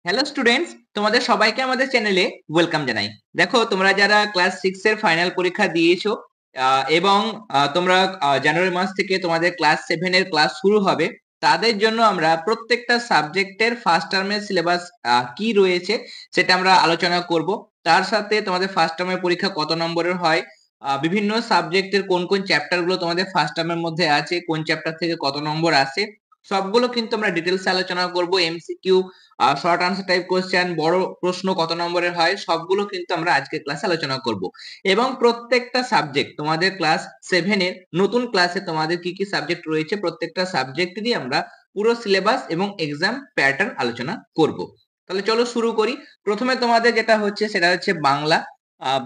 Hello students, তোমাদের সবাইকে আমাদের চ্যানেলে ওয়েলকাম জানাই। দেখো, তোমরা যারা ক্লাস 6 এর ফাইনাল পরীক্ষা দিয়েছো এবং তোমরা জানুয়ারি মাস থেকে তোমাদের ক্লাস 7 এর ক্লাস শুরু হবে, তাদের জন্য আমরা প্রত্যেকটা সাবজেক্টের ফার্স্ট টার্মের সিলেবাস কি রয়েছে সেটা আমরা আলোচনা করব। তার সাথে তোমাদের ফার্স্ট টার্মের পরীক্ষা কত নম্বরের হয়, বিভিন্ন সাবজেক্টের কোন কোন চ্যাপ্টার গুলো তোমাদের ফার্স্ট টার্মের মধ্যে আছে, কোন চ্যাপ্টার থেকে কত নম্বর আসে, সবগুলো কিন্তু আমরা ডিটেলস আলোচনা করব। MCQ, short answer type question, বড় প্রশ্ন কত নম্বরের হয়, সবগুলো কিন্তু আমরা আজকে ক্লাসে আলোচনা করব। এবং প্রত্যেকটা সাবজেক্ট তোমাদের ক্লাস 7 এর নতুন ক্লাসে তোমাদের কি কি সাবজেক্ট রয়েছে, প্রত্যেকটা সাবজেক্টেরই আমরা পুরো সিলেবাস এবং এক্সাম প্যাটার্ন আলোচনা করব। তাহলে চলো শুরু করি। প্রথমে তোমাদের যেটা হচ্ছে সেটা হচ্ছে বাংলা।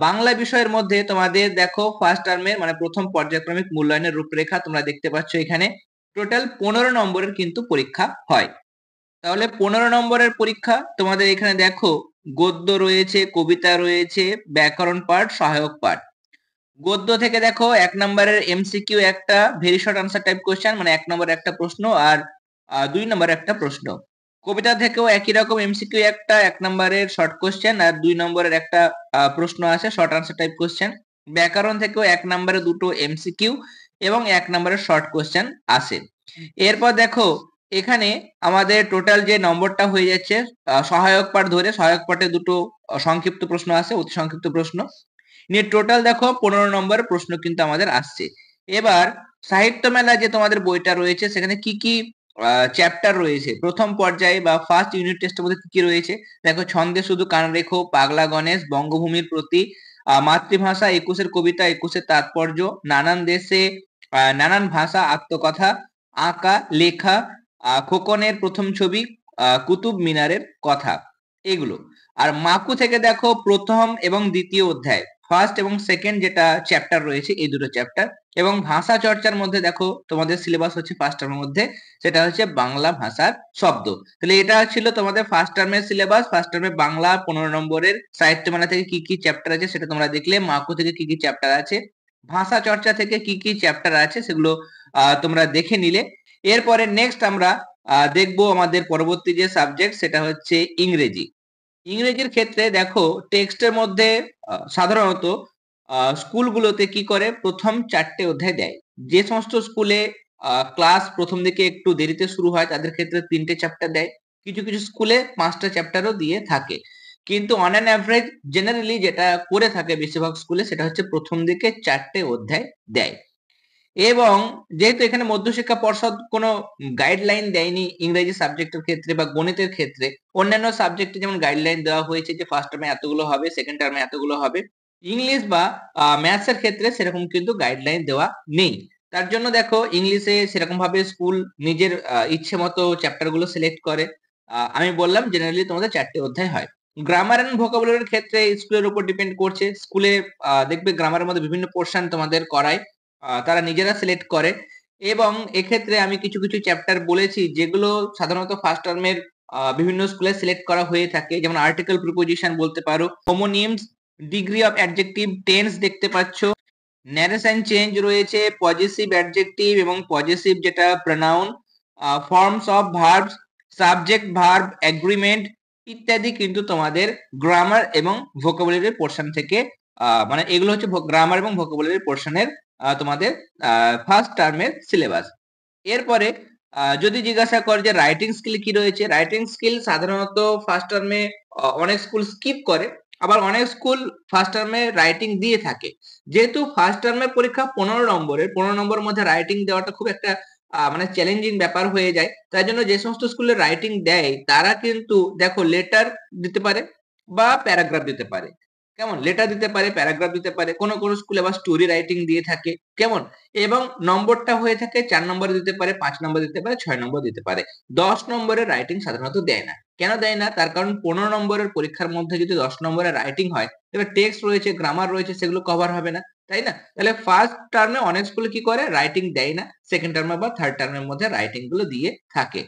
বাংলা বিষয়ের মধ্যে তোমাদের দেখো ফার্স্ট টার্মের মানে প্রথম পর্যায়ক্রমিক মূল্যায়নের রূপরেখা তোমরা দেখতে পাচ্ছ এখানে। টোটাল 15 নম্বরের কিন্তু পরীক্ষা হয়। তাহলে 15 নম্বরের পরীক্ষা তোমাদের এখানে দেখো, গদ্য রয়েছে, কবিতা রয়েছে, ব্যাকরণ পার্ট, সহায়ক পার্ট। গদ্য থেকে দেখো 1 নম্বরের এমসিকিউ একটা, very short answer type question, মানে 1 নম্বর একটা প্রশ্ন আর 2 নম্বর একটা প্রশ্ন। কবিতা থেকেও একই রকম এমসিকিউ একটা, 1 নম্বরের শর্ট কোশ্চেন আর 2 নম্বরের একটা প্রশ্ন আছে, শর্ট আনসার টাইপ কোশ্চেন। ব্যাকরণ থেকেও 1 নম্বরে দুটো এমসিকিউ এবং 1 নম্বরের শর্ট কোশ্চেন আসে। এরপর দেখো এখানে আমাদের টোটাল যে নম্বরটা হয়ে যাচ্ছে, সহায়ক পাঠ ধরে সহায়ক পাঠে দুটো সংক্ষিপ্ত প্রশ্ন আছে, অতি সংক্ষিপ্ত প্রশ্ন নিয়ে টোটাল দেখো 15 নম্বর প্রশ্ন কিন্তু আমাদের আসছে। এবার সাহিত্য মেলা যে তোমাদের বইটা রয়েছে সেখানে কি কি চ্যাপ্টার রয়েছে, প্রথম পর্যায়ে বা ফার্স্ট ইউনিট টেস্টের মধ্যে কি কি রয়েছে দেখো। ছন্দে শুধু কান রেখো, পাগলা গণেশ, বঙ্গভূমির প্রতি, মাতৃভাষা, 21-এর কবিতা, 21-এর তাৎপর্য, নানান দেশে নানান ভাষা, আত্মকথা, আঁকা লেখা, খোকনের প্রথম ছবি, কুতুব মিনারের কথা, এগুলো। আর মাকু থেকে দেখো প্রথম এবং দ্বিতীয় অধ্যায়, ফার্স্ট এবং সেকেন্ড যেটা চ্যাপ্টার রয়েছে, এই দুটো চ্যাপ্টার। এবং ভাষা চর্চার মধ্যে দেখো তোমাদের সিলেবাস হচ্ছে ফার্স্ট টার্মের মধ্যে সেটা হচ্ছে বাংলা ভাষার শব্দ। তাহলে এটা ছিল তোমাদের ফার্স্ট টার্মের সিলেবাস। ফার্স্ট টার্মে বাংলা 15 নম্বরের, সাহিত্যমেলা থেকে কি কি চ্যাপ্টার আছে সেটা তোমরা দেখলে, মাকু থেকে কি কি চ্যাপ্টার আছে, ভাষা চর্চা থেকে কি কি চ্যাপ্টার আছে সেগুলো তোমরা দেখে নিলে। এরপরে নেক্সট আমরা দেখবো আমাদের পরবর্তী যে সাবজেক্ট সেটা হচ্ছে ইংরেজি। ইংরেজির ক্ষেত্রে দেখো টেক্সটের মধ্যে সাধারণত স্কুলগুলোতে কি করে, প্রথম 4টে অধ্যায় দেয়। যে সমস্ত স্কুলে ক্লাস প্রথম দিকে একটু দেরিতে শুরু হয় তাদের ক্ষেত্রে 3টে চ্যাপ্টার দেয়, কিছু কিছু স্কুলে 5টা চ্যাপ্টারও দিয়ে থাকে। কিন্তু অন অ্যান অ্যাভারেজ জেনারেলি যেটা করে থাকে বেশিরভাগ স্কুলে সেটা হচ্ছে প্রথম দিকে 4টে অধ্যায় দেয়। এবং যেহেতু এখানে মধ্যশিক্ষা পর্ষদ কোনো গাইডলাইন দেয়নি ইংরেজি সাবজেক্টের ক্ষেত্রে বা গণিতের ক্ষেত্রে, অন্যান্য সাবজেক্টে যেমন গাইডলাইন দেওয়া হয়েছে যে ফার্স্ট টার্মে এতগুলো হবে, সেকেন্ড টার্মে এতগুলো হবে, ইংলিশ বা ম্যাথস এর ক্ষেত্রে সেরকম কিন্তু গাইডলাইন দেওয়া নেই। তার জন্য দেখো ইংলিশে সেরকম ভাবে স্কুল নিজের ইচ্ছে মতো চ্যাপ্টার গুলো সিলেক্ট করে। আমি বললাম জেনারেলি তোমাদের 4টে অধ্যায় হয়। গ্রামার এন্ড ভোকাবুলারির ক্ষেত্রে স্কুলের উপর ডিপেন্ড করছে। স্কুলে দেখবে গ্রামারের মধ্যে বিভিন্ন পোর্শন তোমাদের করায়, তারা নিজেরা সিলেক্ট করে। এবং এক্ষেত্রে আমি কিছু কিছু চ্যাপ্টার বলেছি যেগুলো সাধারণত ফার্স্ট টার্মের বিভিন্ন স্কুলে সিলেক্ট করা হয়ে থাকে, যেমন আর্টিকেল প্রিপোজিশন বলতে পারো, হোমোনিমস, ডিগ্রি অফ অ্যাডজেক্টিভ, টেন্স দেখতে পাচ্ছ, ন্যারেশন চেঞ্জ রয়েছে, পজেসিভ অ্যাডজেক্টিভ এবং পজেসিভ যেটা pronoun, forms of verbs, subject verb agreement ইত্যাদি কিন্তু তোমাদের গ্রামার এবং ভোকাবুলারি পোর্শন থেকে, মানে এগুলো হচ্ছে গ্রামার এবং ভোকাবুলারি পোর্শনের তোমাদের ফার্স্ট টার্মের সিলেবাস। এরপরে যদি জিজ্ঞাসা করে যে রাইটিং স্কিল কি রয়েছে, রাইটিং স্কিল সাধারণত ফার্স্ট টার্মে অনেক স্কুল স্কিপ করে, আবার অনেক স্কুল ফার্স্ট টার্মে রাইটিং দিয়ে থাকে। যেহেতু ফার্স্ট টার্মের পরীক্ষা 15 নম্বরের, 15 নম্বরের মধ্যে রাইটিং দেওয়াটা খুব একটা মানে চ্যালেঞ্জিং ব্যাপার হয়ে যায়। তাই জন্য যে সমস্ত স্কুলে রাইটিং দেয় তারা কিন্তু দেখো লেটার দিতে পারে বা প্যারাগ্রাফ দিতে পারে। কেমন, লেটার দিতে পারে, প্যারাগ্রাফ দিতে পারে, কোন কোন স্কুলে আবার স্টোরি রাইটিং দিয়ে থাকে। কেমন, এবং নম্বরটা হয়ে থাকে 4 নম্বর দিতে পারে, 5 নম্বর দিতে পারে, 6 নম্বর দিতে পারে। 10 নম্বরের রাইটিং সাধারণত দেয় না। কেন দেয় না? তার কারণ 15 নম্বরের পরীক্ষার মধ্যে যদি 10 নম্বরের রাইটিং হয়, এবার টেক্সট রয়েছে, গ্রামার রয়েছে, সেগুলো কভার হবে না, তাই না? তাহলে ফার্স্ট টার্মে অনেক স্কুলে কি করে, রাইটিং দেয় না, সেকেন্ড টার্মে বা থার্ড টার্মের মধ্যে রাইটিং গুলো দিয়ে থাকে।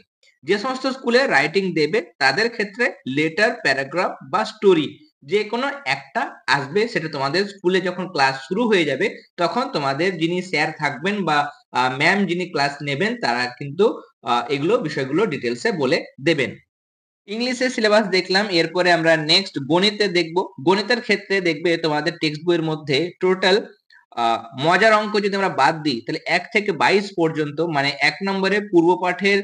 যে সমস্ত স্কুলে রাইটিং দেবে তাদের ক্ষেত্রে লেটার, প্যারাগ্রাফ বা স্টোরি যে কোনো একটা আসবে। সেটা তোমাদের স্কুলে যখন ক্লাস শুরু হয়ে যাবে তখন তোমাদের যিনি স্যার থাকবেন বা ম্যাম যিনি ক্লাস নেবেন তারা কিন্তু এগুলো বিষয়গুলো ডিটেলসে বলে দেবেন। ইংলিশের সিলেবাস দেখলাম, এরপরে আমরা নেক্সট গণিতে দেখব। গণিতের ক্ষেত্রে দেখবে তোমাদের টেক্সট বইয়ের মধ্যে টোটাল মজার অঙ্ক যদি আমরা বাদ দিই তাহলে 1 থেকে 22 পর্যন্ত, মানে 1 নম্বরে পূর্ব পাঠের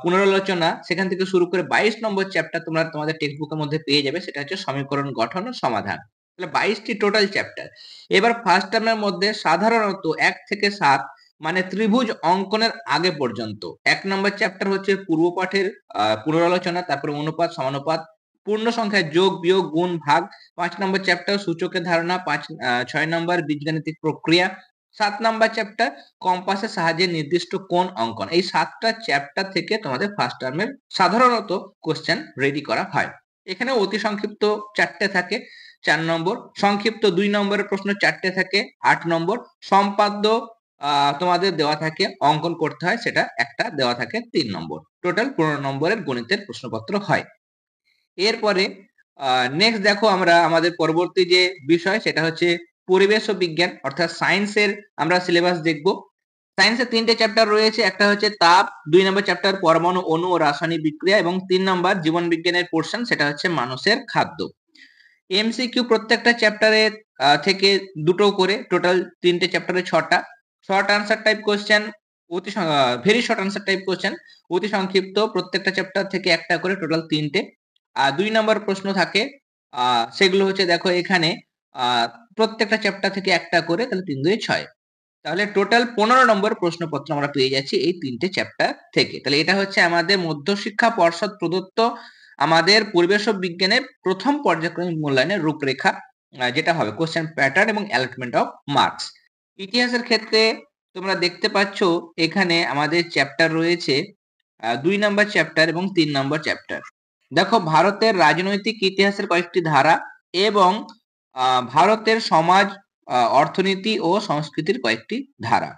পুনরালোচনা, সেখান থেকে শুরু করে 22 নম্বর চ্যাপ্টার তোমরা তোমাদের টেক্সট বুকের মধ্যে পেয়ে যাবে। সেটা হচ্ছে সমীকরণ গঠন ও সমাধান। তাহলে 22টি টোটাল চ্যাপ্টার। এবার ফার্স্ট টার্মের মধ্যে সাধারণত 1 থেকে 7, মানে ত্রিভুজ অঙ্কনের আগে পর্যন্ত 1 নম্বর চ্যাপ্টার হচ্ছে পূর্ব পাঠের পুনরালোচনা, তারপরে অনুপাত, সমানুপাত, পূর্ণ সংখ্যা যোগ, বিয়োগ, গুণ, ভাগ। 5 নম্বর চ্যাপ্টার সূচকের ধারণা, 6 নম্বর বীজগাণিতিক প্রক্রিয়া, 7 নম্বর চ্যাপ্টার কম্পাসের সাহায্যে নির্দিষ্ট কোণ অঙ্কন। এই 7টা চ্যাপ্টার থেকে তোমাদের ফার্স্ট টার্মের সাধারণত কোশ্চেন রেডি করা হয়। এখানে অতি সংক্ষিপ্ত 4টে থাকে 4 নম্বর, সংক্ষিপ্ত 2 নম্বরের প্রশ্ন 4টে থাকে 8 নম্বর, সম্পাদ্য তোমাদের দেওয়া থাকে, অঙ্কন করতে হয়, সেটা একটা দেওয়া থাকে 3 নম্বর। টোটাল 15 নম্বরের গণিতের প্রশ্নপত্র হয়। এরপরে নেক্সট দেখো আমরা আমাদের পরবর্তী যে বিষয় সেটা হচ্ছে পরিবেশ ও বিজ্ঞান, অর্থাৎ সায়েন্সের আমরা সিলেবাস দেখব। সায়েন্সের 3টে চ্যাপ্টার রয়েছে, একটা হচ্ছে তাপ, 2 নম্বর চ্যাপ্টার পরমাণু, অণু ও রাসায়নিক বিক্রিয়া, এবং 3 নম্বর জীবন বিজ্ঞানের পোর্শন, সেটা হচ্ছে মানুষের খাদ্য। এমসিকিউ প্রত্যেকটা চ্যাপ্টারে থেকে 2টো করে, টোটাল 3টে চ্যাপ্টারে 6টা। Short answer type question, very short answer type question, অতি সংক্ষিপ্ত প্রত্যেকটা চ্যাপ্টার থেকে একটা করে, টোটাল 3টে। আর 2 নম্বর প্রশ্ন থাকে, সেগুলো হচ্ছে দেখো এখানে প্রত্যেকটা চ্যাপ্টার থেকে একটা করে, তাহলে 3 2 6। তাহলে টোটাল 15 নম্বর প্রশ্নপত্র আমরা পেয়ে যাচ্ছি এই 3টে চ্যাপ্টার থেকে। তাহলে এটা হচ্ছে আমাদের মধ্যশিক্ষা পর্ষদ প্রদত্ত আমাদের পরিবেশ ও বিজ্ঞানের প্রথম পর্যায়ক্রমিক মূল্যায়নের রূপরেখা, যেটা হবে কোশ্চেন প্যাটার্ন এবং অ্যালটমেন্ট অফ মার্কস। ইতিহাসের ক্ষেত্রে তোমরা দেখতে পাচ্ছ এখানে আমাদের চ্যাপ্টার রয়েছে 2 নম্বর চ্যাপ্টার এবং 3 নম্বর চ্যাপ্টার। দেখো ভারতের রাজনৈতিক ইতিহাসের কয়েকটি ধারা এবং ভারতের সমাজ, অর্থনীতি ও সংস্কৃতির কয়েকটি ধারা।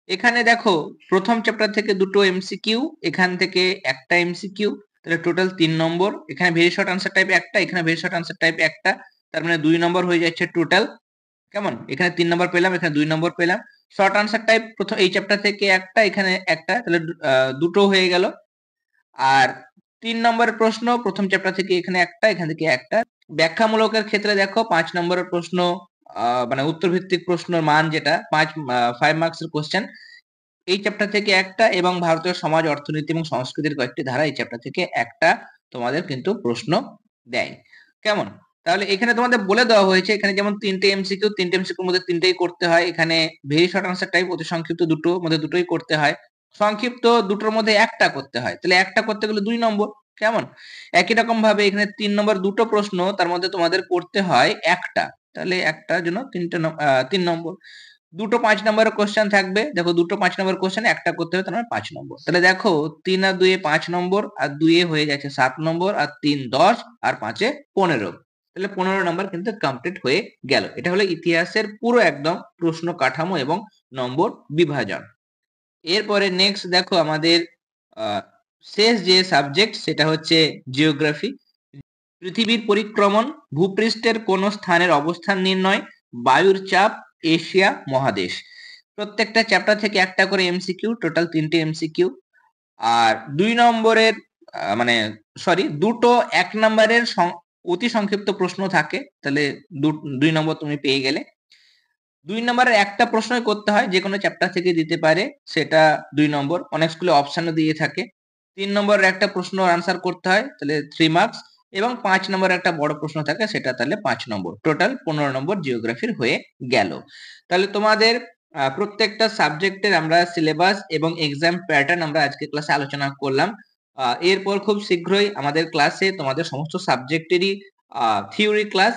এখানে দেখো প্রথম চ্যাপ্টার থেকে 2টো এমসিকিউ, এখান থেকে একটা এমসিকিউ, তাহলে টোটাল 3 নম্বর। এখানে ভেরি শর্ট আনসার টাইপ একটা, এখানে ভেরি শর্ট আনসার টাইপ একটা, তার মানে 2 নম্বর হয়ে যাচ্ছে টোটাল। কেমন? এখানে 3 নম্বর পেলাম, এখানে 2 নম্বর পেলাম। শর্ট আনসার টাইপ প্রথম এই চ্যাপ্টার থেকে একটা, এখানে একটা, তাহলে 2টো হয়ে গেল। আর 3 নম্বরের প্রশ্ন প্রথম চ্যাপ্টার থেকে এখানে একটা, এখান থেকে একটা। ব্যাখ্যামূলকের ক্ষেত্রে দেখো 5 নম্বরের প্রশ্ন, মানে উত্তর ভিত্তিক প্রশ্নের মান যেটা 5 মার্কসের কোশ্চেন, এই চ্যাপ্টার থেকে একটা, এবং ভারতীয় সমাজ, অর্থনীতি এবং সংস্কৃতির কয়েকটি ধারা, এই চ্যাপ্টার থেকে একটা তোমাদের কিন্তু প্রশ্ন দেয়। কেমন? তাহলে এখানে তোমাদের বলে দেওয়া হয়েছে, এখানে যেমন 3টে এমসিকিউ, 3টে এমসিকিউর মধ্যে 3টেই করতে হয়। এখানে ভেরি শর্ট আনসার টাইপ, অতি সংক্ষিপ্ত 2টোর মধ্যে 2টোই করতে হয়। সংক্ষিপ্ত 2টোর মধ্যে একটা করতে হয়, তাহলে একটা করতে গেলে 2 নম্বর। কেমন? একই রকম ভাবে এখানে 3 নম্বর 2টো প্রশ্ন, তার মধ্যে তোমাদের করতে হয় একটা, তাহলে একটার জন্য 3 নম্বর। 2টো 5 নম্বরের কোশ্চেন থাকবে, দেখো 2টো 5 নম্বরের কোশ্চেন একটা করতে হবে, তার মানে 5 নম্বর। তাহলে দেখো 3 আর 2 এ 5 নম্বর, আর 2 এ হয়ে যাচ্ছে 7 নম্বর, আর 3 10, আর 5 এ 15। তাহলে 15 নম্বর কিন্তু কমপ্লিট হয়ে গেল। এটা হলো ইতিহাসের পুরো একদম প্রশ্ন কাঠামো এবং নম্বর বিভাজন। এরপরে নেক্সট দেখো আমাদের শেষ যে সাবজেক্ট সেটা হচ্ছে জিওগ্রাফি। পৃথিবীর পরিক্রমণ, ভূপৃষ্ঠের কোন স্থানের অবস্থান নির্ণয়, বায়ুর চাপ, এশিয়া মহাদেশ। প্রত্যেকটা চ্যাপ্টার থেকে একটা করে এমসিকিউ, টোটাল 3টে এমসিকিউ। আর 2 নম্বরের মানে সরি 2টো 1 নম্বরের অতি সংক্ষিপ্ত প্রশ্ন থাকে, তাহলে 2 নম্বর তুমি পেয়ে গেলে। 2 নম্বরের একটা প্রশ্নই করতে হয়, যে কোনো চ্যাপ্টার থেকে দিতে পারে, সেটা 2 নম্বর। অনেক স্কুলে অপশনও দিয়ে থাকে। 3 নম্বরের একটা প্রশ্ন আনসার করতে হয়, তাহলে 3 মার্কস, এবং 5 নম্বরের একটা বড় প্রশ্ন থাকে, সেটা তাহলে 5 নম্বর। টোটাল 15 নম্বর জিওগ্রাফির হয়ে গেল। তাহলে তোমাদের প্রত্যেকটা সাবজেক্টের আমরা সিলেবাস এবং এক্সাম প্যাটার্ন আমরা আজকে ক্লাসে আলোচনা করলাম। এরপর খুব শীঘ্রই আমাদের ক্লাসে তোমাদের সমস্ত সাবজেক্টেরই থিওরি ক্লাস,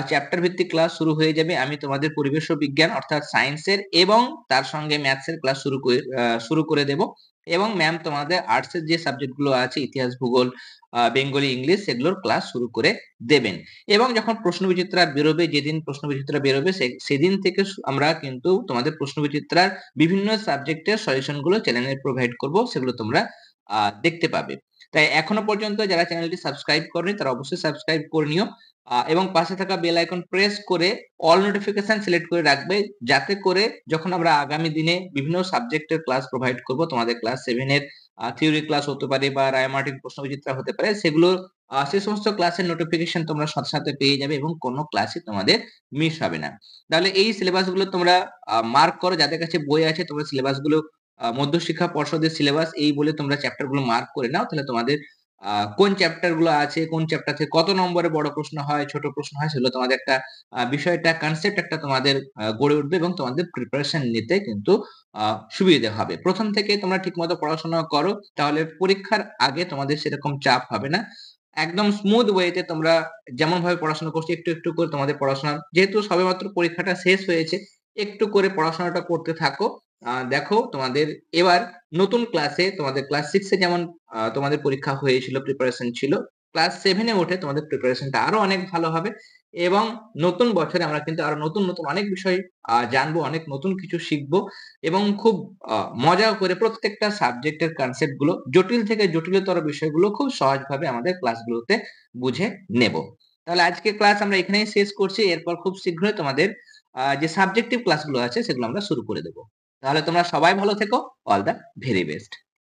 চ্যাপ্টার ভিত্তিক ক্লাস শুরু হয়ে যাবে। আমি তোমাদের পরিবেশ ও বিজ্ঞান অর্থাৎ সায়েন্সের এবং তার সঙ্গে ম্যাথসের ক্লাস শুরু করে দেব, এবং ম্যাম তোমাদের আর্টসের যে সাবজেক্টগুলো আছে ইতিহাস, ভূগোল, বেঙ্গলি, ইংলিশ, সেগুলোর ক্লাস শুরু করে দেবেন। এবং যখন প্রশ্নবিচিত্রা বেরোবে, যেদিন প্রশ্নবিচিত্রা বেরোবে সেদিন থেকে আমরা কিন্তু তোমাদের প্রশ্নবিচিত্রার বিভিন্ন সাবজেক্টের সলিউশন গুলো চ্যানেলে প্রোভাইড করব, সেগুলো তোমরা দেখতে পাবে। তাই এখনো পর্যন্ত যারা চ্যানেলটি সাবস্ক্রাইব করেনি তারা অবশ্যই সাবস্ক্রাইব করে নিও, এবং পাশে থাকা বেল আইকন প্রেস করে অল নোটিফিকেশন সিলেক্ট করে রাখবে, যাতে করে যখন আমরা আগামী দিনে বিভিন্ন সাবজেক্টের ক্লাস প্রোভাইড করব, তোমাদের ক্লাস 7 এর থিওরি ক্লাস হতে পারে বা রায়মার্টিন প্রশ্নবিচিত্রা হতে পারে, সেগুলো সে সমস্ত ক্লাসের নোটিফিকেশন তোমরা সাথে সাথে পেয়ে যাবে এবং কোনো ক্লাসই তোমাদের মিস হবে না। তাহলে এই সিলেবাস গুলো তোমরা মার্ক করো, যাদের কাছে বই আছে তোমরা সিলেবাস গুলো মধ্যশিক্ষা পর্ষদের সিলেবাস এই বলে তোমরা চ্যাপ্টার গুলো মার্ক করে নাও, তাহলে তোমাদের কোন চ্যাপ্টার গুলো আছে, কোন চ্যাপ্টার থেকে কত নম্বরে বড় প্রশ্ন হয়, ছোট প্রশ্ন হয়, সেগুলো তোমাদের একটা বিষয়টা কনসেপ্ট একটা তোমাদের গড়ে উঠবে এবং তোমাদের প্রিপারেশন নিতে কিন্তু সুবিধে হবে। প্রথম থেকে তোমরা ঠিকমতো পড়াশোনা করো, তাহলে পরীক্ষার আগে তোমাদের সেরকম চাপ হবে না। একদম স্মুথ ওয়েতে তোমরা যেমন ভাবে পড়াশোনা করছো, একটু একটু করে তোমাদের পড়াশোনা, যেহেতু সবেমাত্র পরীক্ষাটা শেষ হয়েছে, একটু করে পড়াশোনাটা করতে থাকো। দেখো তোমাদের এবার নতুন ক্লাসে, তোমাদের ক্লাস 6 এ যেমন তোমাদের পরীক্ষা হয়েছিল, প্রিপারেশন ছিল, ক্লাস 7 এ উঠে তোমাদের প্রিপারেশনটা আরো অনেক ভালো হবে এবং নতুন বছরে আমরা কিন্তু আরো নতুন নতুন অনেক বিষয় জানবো, অনেক নতুন কিছু শিখবো এবং খুব মজা করে প্রত্যেকটা সাবজেক্টের কনসেপ্ট গুলো, জটিল থেকে জটিলতর বিষয়গুলো খুব সহজভাবে আমাদের ক্লাসগুলোতে বুঝে নেব। তাহলে আজকে ক্লাস আমরা এখানেই শেষ করছি। এরপর খুব শীঘ্রই তোমাদের যে সাবজেক্টিভ ক্লাসগুলো আছে সেগুলো আমরা শুরু করে দেব। তাহলে তোমরা সবাই ভালো থেকো। All the very best.